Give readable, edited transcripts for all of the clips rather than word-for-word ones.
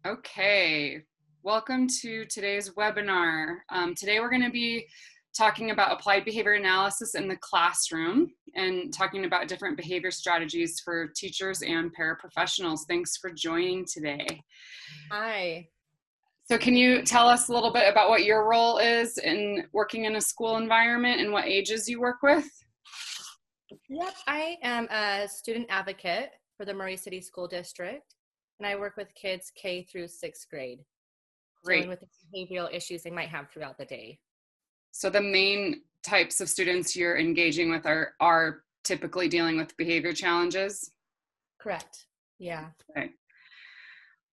Okay, welcome to today's webinar. Today we're going to be talking about applied behavior analysis in the classroom and talking about different behavior strategies for teachers and paraprofessionals. Thanks for joining today. Hi. So can you tell us a little bit about what your role is in working in a school environment and what ages you work with? Yep, I am a student advocate for the Murray City School District, and I work with kids K through 6th grade, dealing Great. with the behavioral issues they might have throughout the day. So the main types of students you're engaging with are typically dealing with behavior challenges? Correct. Yeah. Okay.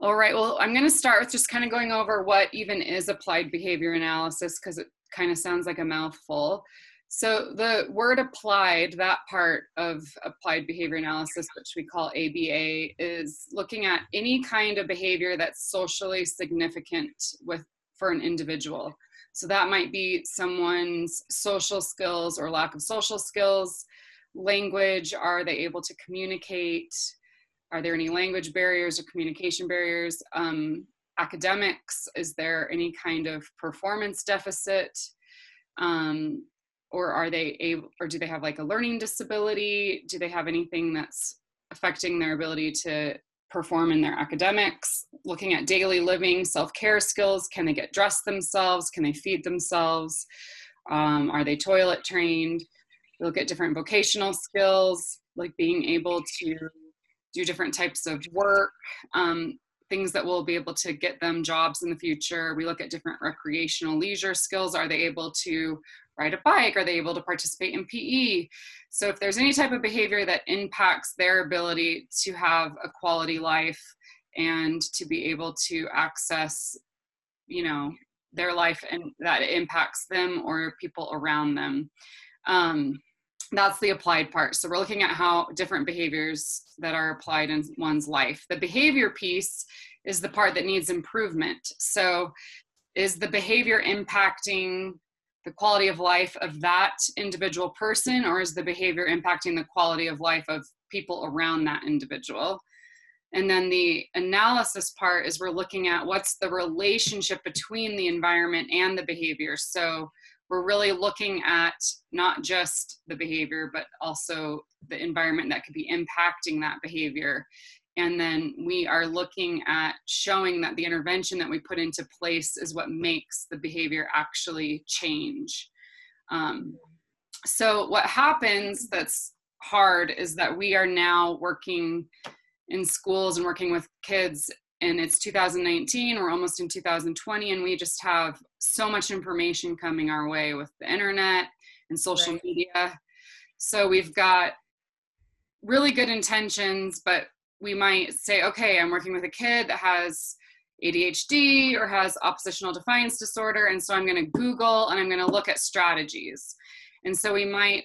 All right, well, I'm going to start with just kind of going over what even is applied behavior analysis, because it kind of sounds like a mouthful. So the word applied, that part of applied behavior analysis, which we call ABA, is looking at any kind of behavior that's socially significant for an individual. So that might be someone's social skills or lack of social skills, language, are they able to communicate? Are there any language barriers or communication barriers? Academics, is there any kind of performance deficit? Or are they able, or do they have like a learning disability? Do they have anything that's affecting their ability to perform in their academics? Looking at daily living, self-care skills, can they get dressed themselves? Can they feed themselves? Are they toilet trained? We look at different vocational skills, like being able to do different types of work, things that will be able to get them jobs in the future. We look at different recreational leisure skills. Are they able to ride a bike? Are they able to participate in PE? So if there's any type of behavior that impacts their ability to have a quality life and to be able to access, their life and that it impacts them or people around them. That's the applied part. So we're looking at how different behaviors that are applied in one's life. The behavior piece is the part that needs improvement. So is the behavior impacting the quality of life of that individual person, or is the behavior impacting the quality of life of people around that individual? And then the analysis part is we're looking at what's the relationship between the environment and the behavior. So we're really looking at not just the behavior, but also the environment that could be impacting that behavior. And then we are looking at showing that the intervention that we put into place is what makes the behavior actually change. So what happens that's hard is that we are now working in schools and working with kids, and it's 2019, we're almost in 2020, and we just have so much information coming our way with the internet and social media. So we've got really good intentions, but we might say, okay, I'm working with a kid that has ADHD or has oppositional defiance disorder, and so I'm going to Google and I'm going to look at strategies. And so we might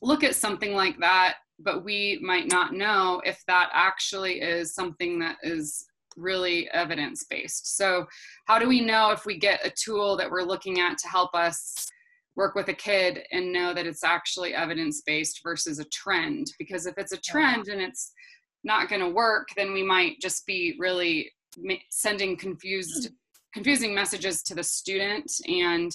look at something like that, but we might not know if that actually is something that is really evidence-based. So how do we know if we get a tool that we're looking at to help us work with a kid and know that it's actually evidence-based versus a trend? Because if it's a trend and it's not going to work, then we might just be really sending confusing messages to the student, and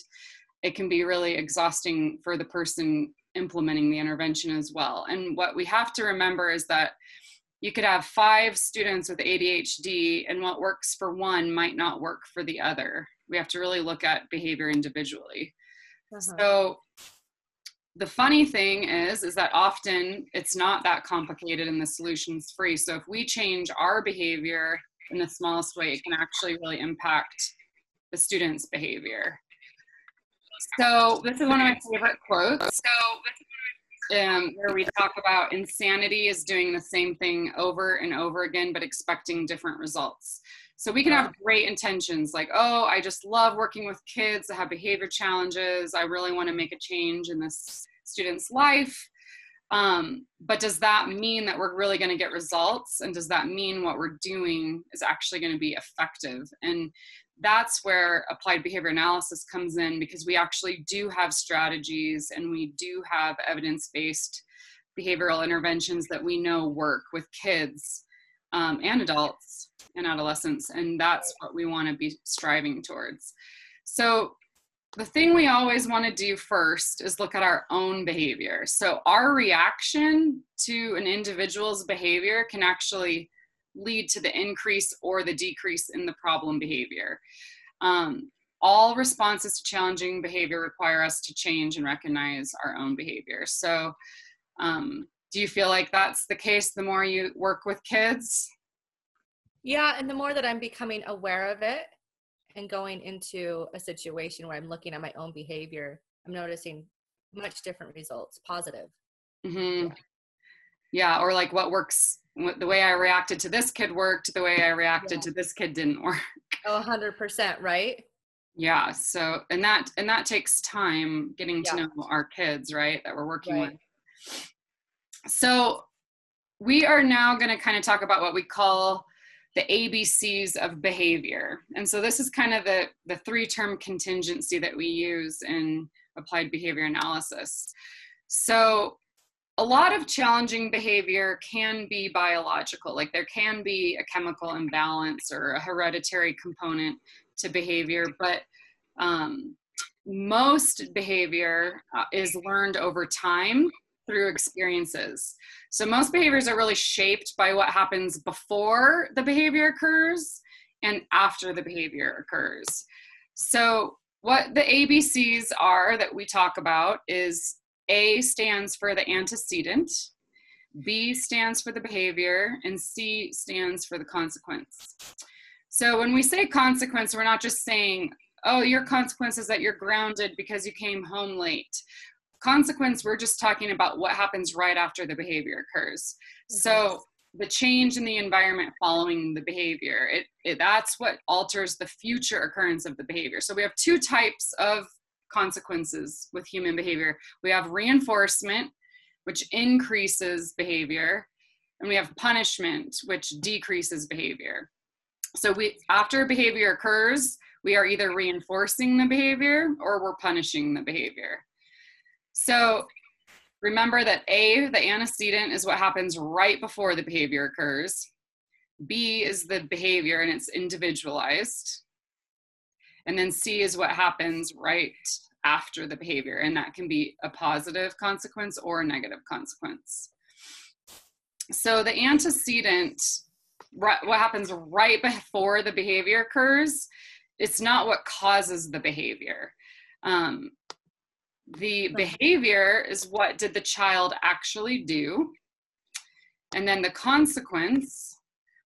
it can be really exhausting for the person implementing the intervention as well. And what we have to remember is that you could have 5 students with ADHD, and what works for one might not work for the other. We have to really look at behavior individually. So the funny thing is that often it's not that complicated and the solution's free. So if we change our behavior in the smallest way, it can actually really impact the student's behavior. So this is one of my favorite quotes. Where we talk about insanity is doing the same thing over and over again, but expecting different results. So we can have great intentions like, oh, I just love working with kids that have behavior challenges. I really want to make a change in this student's life. But does that mean that we're really going to get results? And does that mean what we're doing is actually going to be effective? And that's where applied behavior analysis comes in, because we actually do have strategies and we do have evidence-based behavioral interventions that we know work with kids. and adults and adolescents, and that's what we want to be striving towards. So the thing we always want to do first is look at our own behavior. So our reaction to an individual's behavior can actually lead to the increase or the decrease in the problem behavior. All responses to challenging behavior require us to change and recognize our own behavior. So do you feel like that's the case the more you work with kids? Yeah, and the more that I'm becoming aware of it and going into a situation where I'm looking at my own behavior, I'm noticing much different results, positive. Mm-hmm. Yeah, or like what works, the way I reacted to this kid worked, the way I reacted to this kid didn't work. Oh, 100%, right? Yeah, so, and that takes time getting to know our kids, right, that we're working with. So we are now going to kind of talk about what we call the ABCs of behavior. And so this is kind of the 3-term contingency that we use in applied behavior analysis. So a lot of challenging behavior can be biological, like there can be a chemical imbalance or a hereditary component to behavior, but most behavior is learned over time through experiences. So most behaviors are really shaped by what happens before the behavior occurs and after the behavior occurs. So what the ABCs are that we talk about is A stands for the antecedent, B stands for the behavior, and C stands for the consequence. So when we say consequence, we're not just saying, oh, your consequence is that you're grounded because you came home late. Consequence, we're just talking about what happens right after the behavior occurs. So the change in the environment following the behavior, that's what alters the future occurrence of the behavior. So we have 2 types of consequences with human behavior. We have reinforcement, which increases behavior, and we have punishment, which decreases behavior. So after behavior occurs, we are either reinforcing the behavior or we're punishing the behavior. So remember that A, the antecedent, is what happens right before the behavior occurs. B is the behavior and it's individualized. And then C is what happens right after the behavior, and that can be a positive consequence or a negative consequence. So the antecedent, what happens right before the behavior occurs, it's not what causes the behavior. The behavior is what did the child actually do, and then the consequence,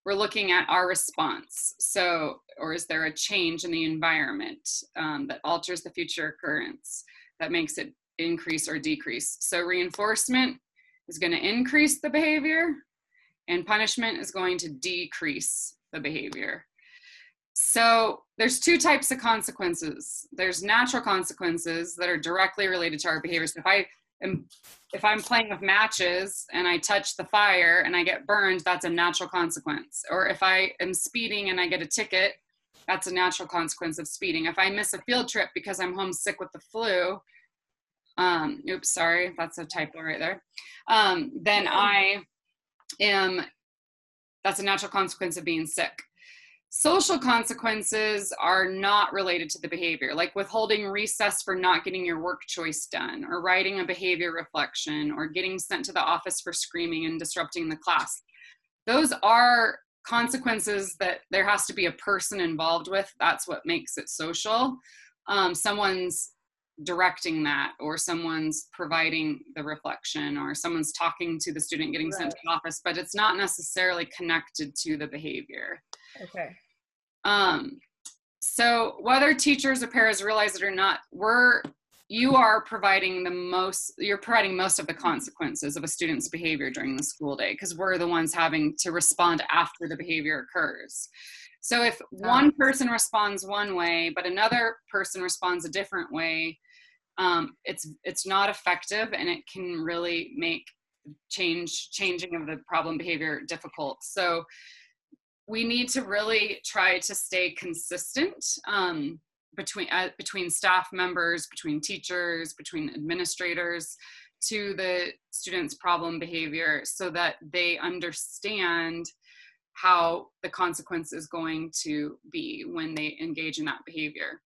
we're looking at our response. So, or is there a change in the environment that alters the future occurrence that makes it increase or decrease? So reinforcement is going to increase the behavior, and punishment is going to decrease the behavior. So there's 2 types of consequences. There's natural consequences that are directly related to our behaviors. If I'm playing with matches and I touch the fire and I get burned, that's a natural consequence. Or if I am speeding and I get a ticket, that's a natural consequence of speeding. If I miss a field trip because I'm homesick with the flu, oops, sorry, that's a typo right there. Then that's a natural consequence of being sick. Social consequences are not related to the behavior, like withholding recess for not getting your work choice done, or writing a behavior reflection, or getting sent to the office for screaming and disrupting the class. Those are consequences that there has to be a person involved with. That's what makes it social. Someone's directing that, or someone's providing the reflection, or someone's talking to the student getting sent to the office, but it's not necessarily connected to the behavior. Okay. So whether teachers or parents realize it or not, you're providing most of the consequences of a student's behavior during the school day, because we're the ones having to respond after the behavior occurs. So if one person responds one way, but another person responds a different way, it's not effective, and it can really make changing of the problem behavior difficult. So we need to really try to stay consistent between staff members, between teachers, between administrators, to the students' problem behavior, so that they understand how the consequence is going to be when they engage in that behavior.